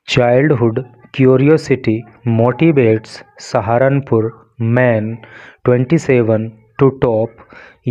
Childhood curiosity motivates Saharanpur man 27 to top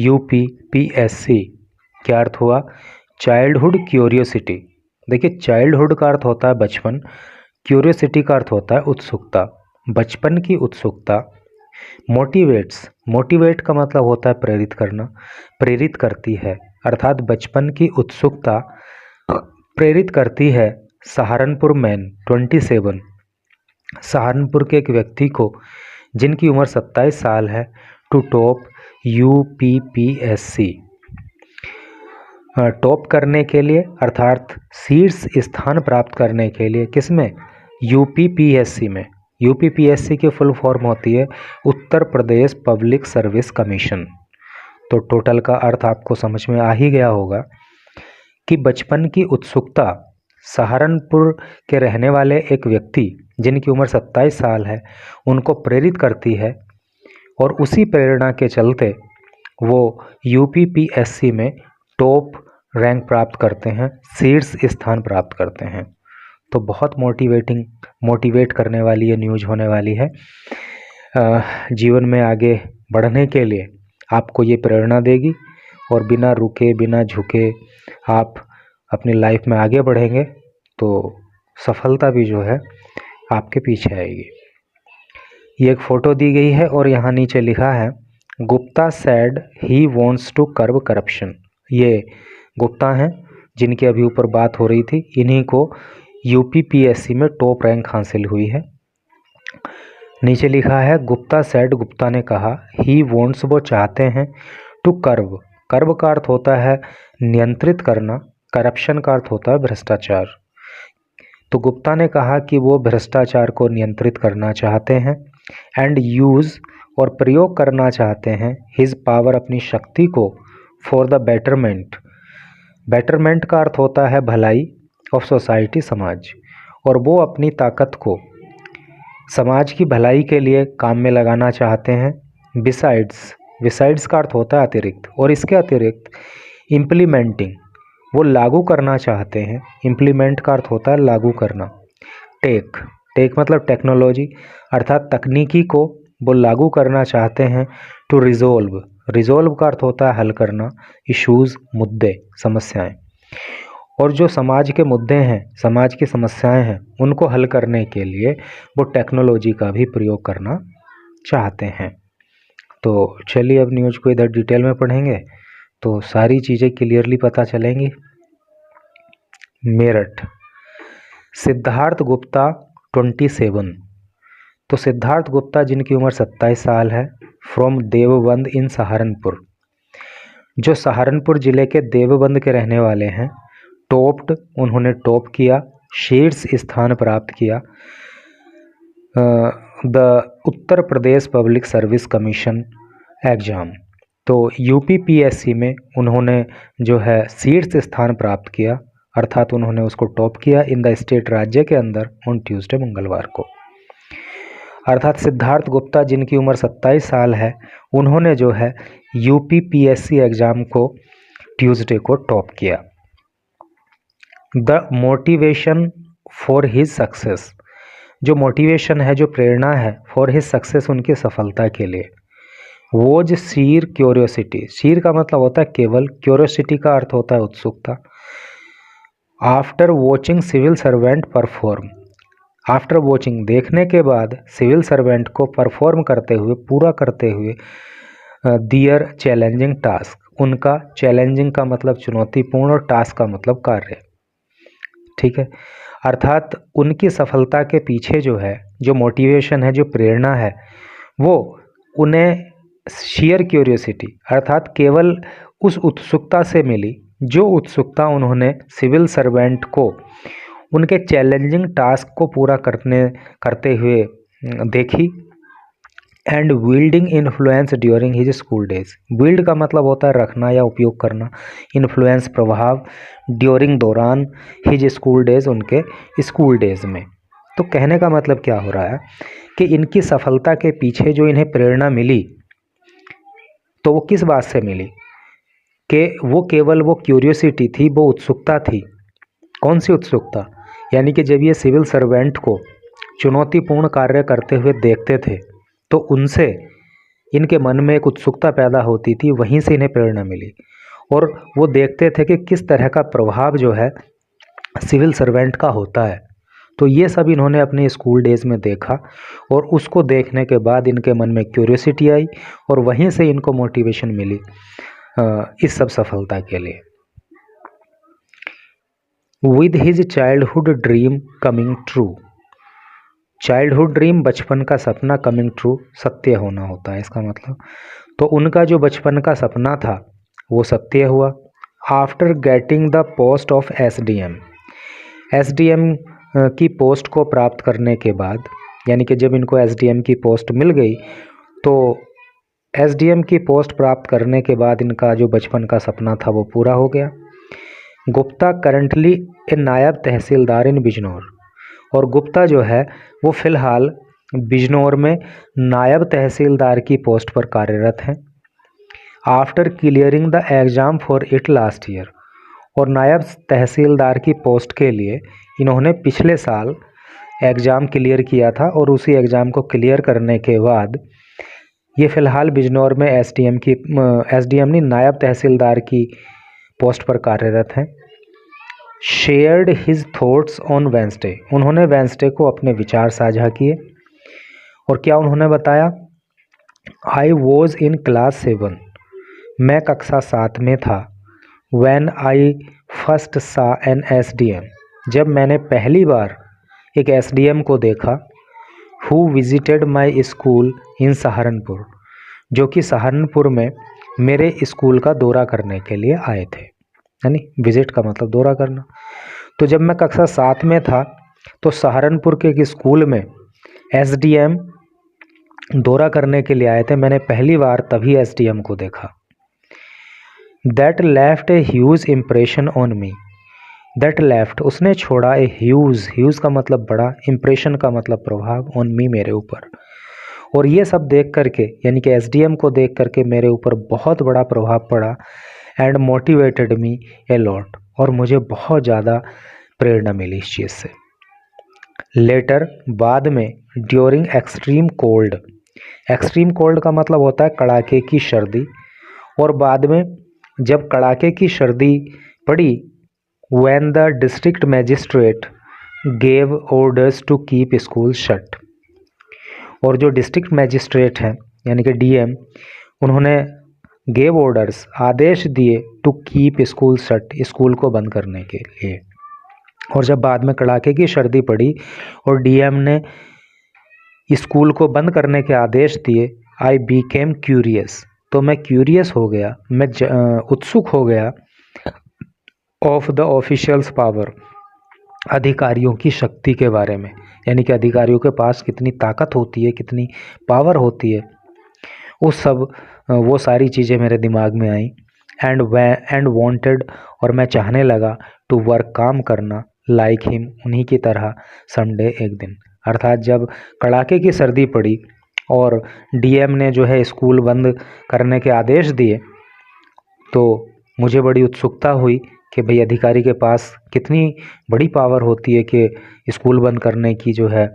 UPPSC। क्या अर्थ हुआ? Childhood curiosity. देखिए, childhood का अर्थ होता है बचपन, क्यूरियोसिटी का अर्थ होता है उत्सुकता, बचपन की उत्सुकता। मोटिवेट्स, मोटिवेट का मतलब होता है प्रेरित करना, प्रेरित करती है, अर्थात बचपन की उत्सुकता प्रेरित करती है सहारनपुर मैन 27, सहारनपुर के एक व्यक्ति को जिनकी उम्र 27 साल है, टू टॉप UPPSC, टॉप करने के लिए अर्थात शीर्ष स्थान प्राप्त करने के लिए। किसमें? UPPSC में। UPPSC की फुल फॉर्म होती है Uttar Pradesh public service commission. तो टोटल का अर्थ आपको समझ में आ ही गया होगा कि बचपन की उत्सुकता सहारनपुर के रहने वाले एक व्यक्ति जिनकी उम्र 27 साल है उनको प्रेरित करती है, और उसी प्रेरणा के चलते वो UPPSC में टॉप रैंक प्राप्त करते हैं, शीर्ष स्थान प्राप्त करते हैं। तो बहुत मोटिवेट करने वाली ये न्यूज़ होने वाली है। जीवन में आगे बढ़ने के लिए आपको ये प्रेरणा देगी, और बिना रुके बिना झुके आप अपनी लाइफ में आगे बढ़ेंगे तो सफलता भी जो है आपके पीछे आएगी। ये एक फ़ोटो दी गई है और यहाँ नीचे लिखा है Gupta said he wants to curb corruption. ये गुप्ता हैं जिनकी अभी ऊपर बात हो रही थी, इन्हीं को UPPSC में टॉप रैंक हासिल हुई है। नीचे लिखा है गुप्ता सेड, गुप्ता ने कहा, ही वॉन्ट्स वो चाहते हैं, टू कर्ब, कर्ब का अर्थ होता है नियंत्रित करना, करप्शन का अर्थ होता है भ्रष्टाचार। तो गुप्ता ने कहा कि वो भ्रष्टाचार को नियंत्रित करना चाहते हैं, एंड यूज़ और प्रयोग करना चाहते हैं हिज पावर, अपनी शक्ति को, फॉर द बेटरमेंट, बेटरमेंट का अर्थ होता है भलाई, ऑफ सोसाइटी, समाज, और वो अपनी ताकत को समाज की भलाई के लिए काम में लगाना चाहते हैं। बिसाइड्स, बिसाइड्स का अर्थ होता है अतिरिक्त, और इसके अतिरिक्त इम्प्लीमेंटिंग, वो लागू करना चाहते हैं, इम्प्लीमेंट का अर्थ होता है लागू करना। टेक, टेक मतलब टेक्नोलॉजी, अर्थात तकनीकी को वो लागू करना चाहते हैं। टू रिजोल्व, रिजोल्व का अर्थ होता है हल करना, इश्यूज़, मुद्दे, समस्याएं, और जो समाज के मुद्दे हैं, समाज की समस्याएं हैं, उनको हल करने के लिए वो टेक्नोलॉजी का भी प्रयोग करना चाहते हैं। तो चलिए अब न्यूज़ को इधर डिटेल में पढ़ेंगे तो सारी चीज़ें क्लियरली पता चलेंगी। मेरठ, सिद्धार्थ गुप्ता 27, तो सिद्धार्थ गुप्ता जिनकी उम्र 27 साल है, फ्रॉम देवबंद इन सहारनपुर, जो सहारनपुर ज़िले के देवबंद के रहने वाले हैं। टॉप्ड, उन्होंने टॉप किया, शीर्ष स्थान प्राप्त किया the Uttar Pradesh public service commission exam. तो UPPSC में उन्होंने जो है शीर्ष स्थान प्राप्त किया, अर्थात उन्होंने उसको टॉप किया इन द स्टेट, राज्य के अंदर, ऑन ट्यूसडे, मंगलवार को। अर्थात सिद्धार्थ गुप्ता जिनकी उम्र 27 साल है, उन्होंने जो है UPPSC एग्ज़ाम को ट्यूसडे को टॉप किया। The motivation for his success, जो मोटिवेशन है, जो प्रेरणा है, फॉर हिज सक्सेस, उनकी सफलता के लिए। वोज शीर क्यूरियोसिटी, शीर का मतलब होता है केवल, क्यूरियोसिटी का अर्थ होता है उत्सुकता। After watching civil servant perform, after watching, देखने के बाद, सिविल सर्वेंट को परफॉर्म करते हुए, पूरा करते हुए, दियर चैलेंजिंग टास्क, उनका चैलेंजिंग का मतलब चुनौतीपूर्ण और टास्क का मतलब कार्य, ठीक है। अर्थात उनकी सफलता के पीछे जो है, जो मोटिवेशन है, जो प्रेरणा है, वो उन्हें शेयर क्यूरियोसिटी, अर्थात केवल उस उत्सुकता से मिली जो उत्सुकता उन्होंने सिविल सर्वेंट को उनके चैलेंजिंग टास्क को पूरा करते हुए देखी। And wielding influence during his school days, wield का मतलब होता है रखना या उपयोग करना, इन्फ्लुएंस प्रभाव, ड्यूरिंग दौरान, हिज स्कूल डेज, उनके स्कूल डेज में। तो कहने का मतलब क्या हो रहा है कि इनकी सफलता के पीछे जो इन्हें प्रेरणा मिली, तो वो किस बात से मिली कि वो केवल वो क्यूरियोसिटी थी, वो उत्सुकता थी। कौन सी उत्सुकता? यानी कि जब ये सिविल सर्वेंट को चुनौतीपूर्ण कार्य करते हुए देखते थे तो उनसे इनके मन में एक उत्सुकता पैदा होती थी, वहीं से इन्हें प्रेरणा मिली और वो देखते थे कि किस तरह का प्रभाव जो है सिविल सर्वेंट का होता है। तो ये सब इन्होंने अपने स्कूल डेज़ में देखा और उसको देखने के बाद इनके मन में क्यूरियोसिटी आई और वहीं से इनको मोटिवेशन मिली इस सब सफलता के लिए। With his childhood dream coming true, childhood dream बचपन का सपना, कमिंग ट्रू सत्य होना होता है इसका मतलब। तो उनका जो बचपन का सपना था वो सत्य हुआ। After getting the post of SDM, SDM की पोस्ट को प्राप्त करने के बाद, यानी कि जब इनको एसडीएम की पोस्ट मिल गई तो एसडीएम की पोस्ट प्राप्त करने के बाद इनका जो बचपन का सपना था वो पूरा हो गया। गुप्ता करंटली ए नायब तहसीलदार इन बिजनौर, और गुप्ता जो है वो फ़िलहाल बिजनौर में नायब तहसीलदार की पोस्ट पर कार्यरत हैं। After clearing the exam for it last year, और नायब तहसीलदार की पोस्ट के लिए इन्होंने पिछले साल एग्ज़ाम क्लियर किया था और उसी एग्ज़ाम को क्लियर करने के बाद ये फ़िलहाल बिजनौर में एसडीएम नहीं नायब तहसीलदार की पोस्ट पर कार्यरत हैं। Shared his thoughts on Wednesday, उन्होंने वेंसडे को अपने विचार साझा किए और क्या उन्होंने बताया, आई वॉज इन क्लास 7, मैं कक्षा 7 में था। व्हेन आई फर्स्ट सा एन एसडीएम, जब मैंने पहली बार एक एसडीएम को देखा। हु विजिटेड माई स्कूल इन सहारनपुर, जो कि सहारनपुर में मेरे स्कूल का दौरा करने के लिए आए थे, यानी विजिट का मतलब दौरा करना। तो जब मैं कक्षा 7 में था तो सहारनपुर के एक स्कूल में एसडीएम दौरा करने के लिए आए थे, मैंने पहली बार तभी एसडीएम को देखा। That left a huge impression on me, that left उसने छोड़ा, ए ह्यूज, ह्यूज का मतलब बड़ा, इम्प्रेशन का मतलब प्रभाव, ऑन मी मेरे ऊपर। और ये सब देख करके यानी कि एसडीएम को देख करके मेरे ऊपर बहुत बड़ा प्रभाव पड़ा। And motivated me a lot, और मुझे बहुत ज़्यादा प्रेरणा मिली इस चीज़ से। लेटर बाद में, during extreme cold, extreme cold का मतलब होता है कड़ाके की सर्दी, और बाद में जब कड़ाके की सर्दी पड़ी, when the district magistrate gave orders to keep school shut, और जो डिस्ट्रिक्ट मैजिस्ट्रेट हैं यानी कि डीएम, उन्होंने गेव ऑर्डर्स आदेश दिए to keep school shut, school को बंद करने के लिए। और जब बाद में कड़ाके की सर्दी पड़ी और डीएम ने स्कूल को बंद करने के आदेश दिए, आई बीकेम क्यूरियस, तो मैं क्यूरियस हो गया, मैं उत्सुक हो गया, ऑफ द ऑफिशियल्स पावर, अधिकारियों की शक्ति के बारे में, यानी कि अधिकारियों के पास कितनी ताकत होती है, कितनी पावर होती है, वो सारी चीज़ें मेरे दिमाग में आई। एंड वांटेड, और मैं चाहने लगा, टू वर्क, काम करना, लाइक हिम, उन्हीं की तरह, समडे, एक दिन। अर्थात जब कड़ाके की सर्दी पड़ी और डीएम ने जो है स्कूल बंद करने के आदेश दिए तो मुझे बड़ी उत्सुकता हुई कि भाई अधिकारी के पास कितनी बड़ी पावर होती है कि स्कूल बंद करने की जो है,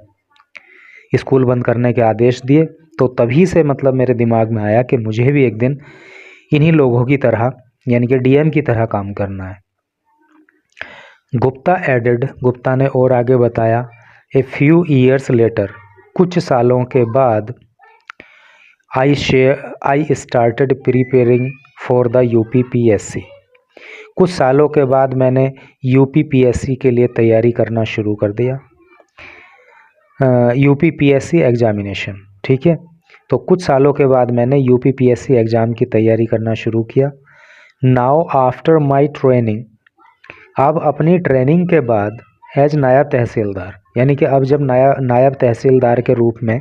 स्कूल बंद करने के आदेश दिए। तो तभी से मतलब मेरे दिमाग में आया कि मुझे भी एक दिन इन्हीं लोगों की तरह यानी कि डीएम की तरह काम करना है। गुप्ता एडेड, गुप्ता ने और आगे बताया, ए फ्यू ईयर्स लेटर, कुछ सालों के बाद, I started preparing for the UPPSC, कुछ सालों के बाद मैंने यूपीपीएससी के लिए तैयारी करना शुरू कर दिया, यूपीपीएससी एग्जामिनेशन, ठीक है। तो कुछ सालों के बाद मैंने यूपीपीएससी एग्ज़ाम की तैयारी करना शुरू किया। नाउ आफ्टर माई ट्रेनिंग, अब अपनी ट्रेनिंग के बाद, एज नायब तहसीलदार, यानी कि अब जब नायब तहसीलदार के रूप में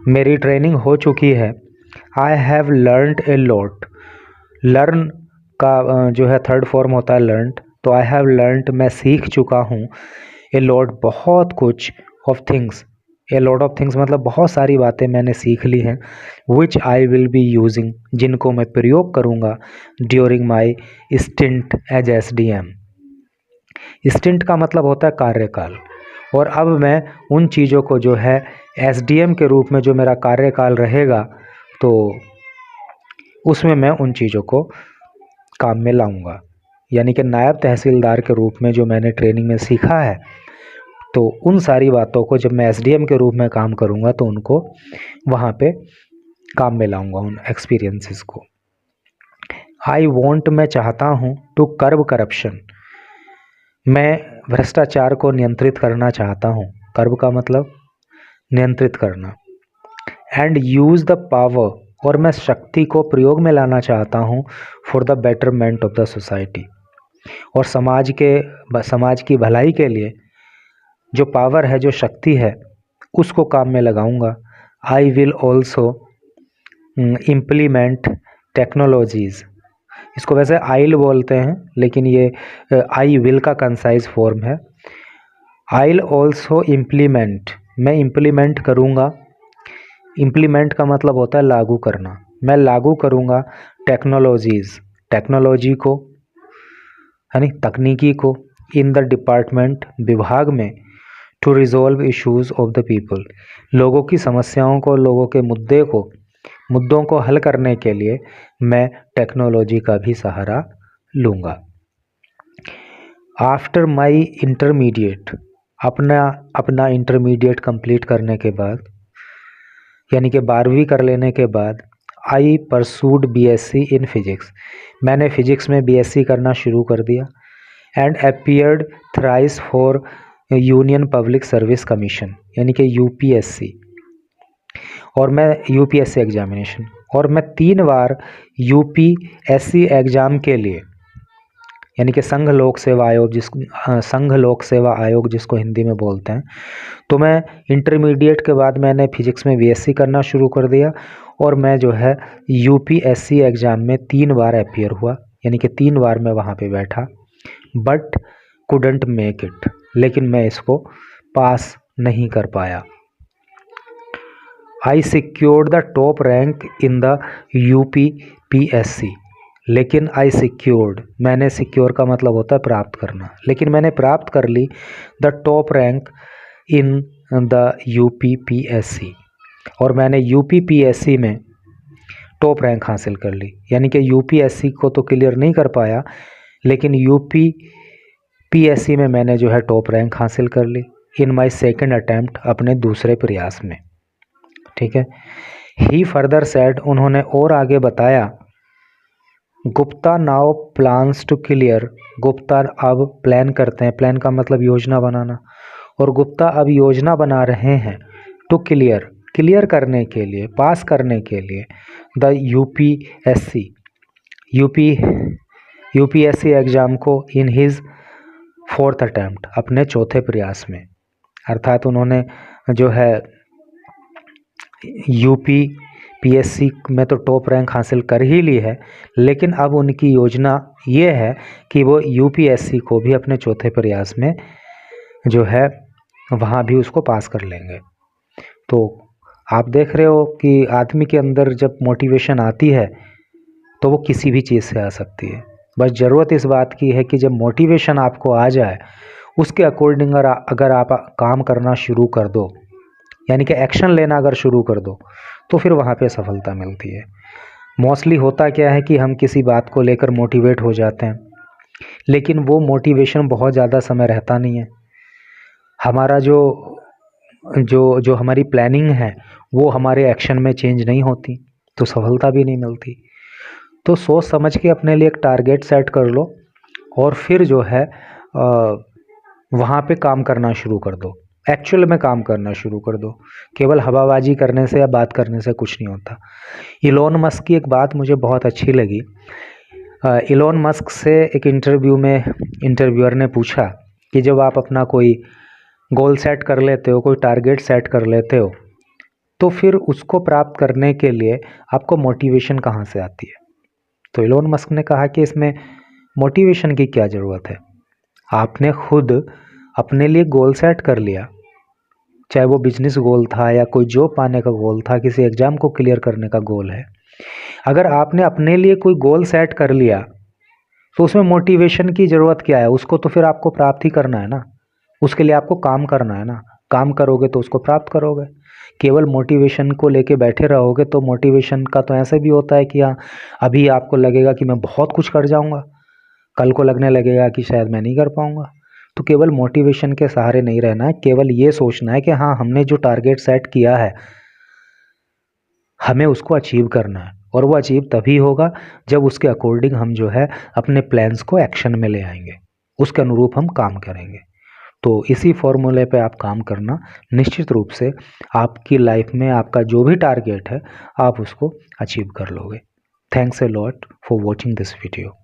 मेरी ट्रेनिंग हो चुकी है, I have learned a lot, learn का जो है थर्ड फॉर्म होता है लर्नड, तो आई हैव लर्नड, मैं सीख चुका हूँ, ए लॉट, बहुत कुछ, of things, a lot of things मतलब बहुत सारी बातें मैंने सीख ली हैं, which I will be using, जिनको मैं प्रयोग करूँगा, during my stint as SDM, stint का मतलब होता है कार्यकाल, और अब मैं उन चीज़ों को जो है एसडीएम के रूप में जो मेरा कार्यकाल रहेगा तो उसमें मैं उन चीज़ों को काम में लाऊंगा। यानी कि नायब तहसीलदार के रूप में जो मैंने ट्रेनिंग में सीखा है, तो उन सारी बातों को जब मैं एसडीएम के रूप में काम करूंगा तो उनको वहाँ पे काम में लाऊंगा, उन एक्सपीरियंसेस को। आई वॉन्ट, मैं चाहता हूँ, टू कर्ब करप्शन, मैं भ्रष्टाचार को नियंत्रित करना चाहता हूँ। कर्ब का मतलब नियंत्रित करना। एंड यूज़ द पावर, और मैं शक्ति को प्रयोग में लाना चाहता हूँ for the betterment of the society, और समाज की भलाई के लिए जो पावर है, जो शक्ति है, उसको काम में लगाऊंगा। I will also implement technologies, इसको वैसे आइल बोलते हैं लेकिन ये आई विल का कंसाइज फॉर्म है। आइल ऑल्सो इम्प्लीमेंट, मैं इम्प्लीमेंट करूँगा। इम्प्लीमेंट का मतलब होता है लागू करना। मैं लागू करूँगा टेक्नोलॉजीज़, टेक्नोलॉजी को, यानी तकनीकी को, इन द डिपार्टमेंट, विभाग में, to resolve issues of the people, लोगों की समस्याओं को, लोगों के मुद्दों को हल करने के लिए मैं टेक्नोलॉजी का भी सहारा लूँगा। आफ्टर माई इंटरमीडिएट, अपना इंटरमीडिएट कंप्लीट करने के बाद, यानी कि 12वीं कर लेने के बाद, आई परसूड बीएससी इन फिजिक्स, मैंने फिजिक्स में बीएससी करना शुरू कर दिया। And appeared thrice for union public service commission, यानी कि यूपीएससी, और मैं यूपीएससी एग्जामिनेशन, और मैं 3 बार यूपीएससी एग्ज़ाम के लिए, यानी कि संघ लोक सेवा आयोग जिसको हिंदी में बोलते हैं, तो मैं इंटरमीडिएट के बाद मैंने फिजिक्स में बीएससी करना शुरू कर दिया, और मैं जो है यूपीएससी एग्ज़ाम में 3 बार अपीयर हुआ, यानी कि 3 बार मैं वहाँ पे बैठा, बट कुडंट मेक इट, लेकिन मैं इसको पास नहीं कर पाया। I secured the top rank in the UPPSC, लेकिन आई सिक्योर्ड, मैंने सिक्योर का मतलब होता है प्राप्त करना, लेकिन मैंने प्राप्त कर ली the top rank in the UPPSC, और मैंने यूपीपीएससी में टॉप रैंक हासिल कर ली। यानी कि यूपीएससी को तो क्लियर नहीं कर पाया, लेकिन यूपीपीएससी में मैंने जो है टॉप रैंक हासिल कर ली इन माई सेकेंड अटैम्प्ट, अपने दूसरे प्रयास में। ठीक है। ही फर्दर सेड, उन्होंने और आगे बताया, Gupta now plans to clear, Gupta अब प्लान करते हैं, प्लान का मतलब योजना बनाना, और गुप्ता अब योजना बना रहे हैं टू क्लियर करने के लिए, पास करने के लिए, द यूपीएससी एग्ज़ाम को इन हिज 4th अटैम्प्ट, अपने चौथे प्रयास में। अर्थात उन्होंने जो है यूपीपीएससी में तो टॉप रैंक हासिल कर ही ली है, लेकिन अब उनकी योजना ये है कि वो यूपीएससी को भी अपने चौथे प्रयास में जो है वहाँ भी उसको पास कर लेंगे। तो आप देख रहे हो कि आदमी के अंदर जब मोटिवेशन आती है तो वो किसी भी चीज़ से आ सकती है। बस ज़रूरत इस बात की है कि जब मोटिवेशन आपको आ जाए, उसके अकॉर्डिंग अगर आप काम करना शुरू कर दो, यानी कि एक्शन लेना अगर शुरू कर दो, तो फिर वहाँ पे सफलता मिलती है। मोस्टली होता क्या है कि हम किसी बात को लेकर मोटिवेट हो जाते हैं, लेकिन वो मोटिवेशन बहुत ज़्यादा समय रहता नहीं है। हमारा जो हमारी प्लानिंग है वो हमारे एक्शन में चेंज नहीं होती, तो सफलता भी नहीं मिलती। तो सोच समझ के अपने लिए एक टारगेट सेट कर लो, और फिर जो है वहाँ पे काम करना शुरू कर दो, एक्चुअल में काम करना शुरू कर दो। केवल हवाबाजी करने से या बात करने से कुछ नहीं होता। इलोन मस्क की एक बात मुझे बहुत अच्छी लगी। इलोन मस्क से एक इंटरव्यू में इंटरव्यूअर ने पूछा कि जब आप अपना कोई गोल सेट कर लेते हो, कोई टारगेट सेट कर लेते हो, तो फिर उसको प्राप्त करने के लिए आपको मोटिवेशन कहाँ से आती है? तो इलोन मस्क ने कहा कि इसमें मोटिवेशन की क्या ज़रूरत है, आपने खुद अपने लिए गोल सेट कर लिया, चाहे वो बिजनेस गोल था या कोई जॉब पाने का गोल था, किसी एग्ज़ाम को क्लियर करने का गोल है। अगर आपने अपने लिए कोई गोल सेट कर लिया, तो उसमें मोटिवेशन की ज़रूरत क्या है? उसको तो फिर आपको प्राप्त ही करना है ना, उसके लिए आपको काम करना है ना, काम करोगे तो उसको प्राप्त करोगे। केवल मोटिवेशन को लेके बैठे रहोगे तो मोटिवेशन का तो ऐसे भी होता है कि हाँ, अभी आपको लगेगा कि मैं बहुत कुछ कर जाऊँगा, कल को लगने लगेगा कि शायद मैं नहीं कर पाऊँगा। तो केवल मोटिवेशन के सहारे नहीं रहना है, केवल ये सोचना है कि हाँ, हमने जो टारगेट सेट किया है, हमें उसको अचीव करना है, और वो अचीव तभी होगा जब उसके अकॉर्डिंग हम जो है अपने प्लान्स को एक्शन में ले आएंगे, उसके अनुरूप हम काम करेंगे। तो इसी फॉर्मूले पे आप काम करना, निश्चित रूप से आपकी लाइफ में आपका जो भी टारगेट है आप उसको अचीव कर लोगे। Thanks a lot for watching this video.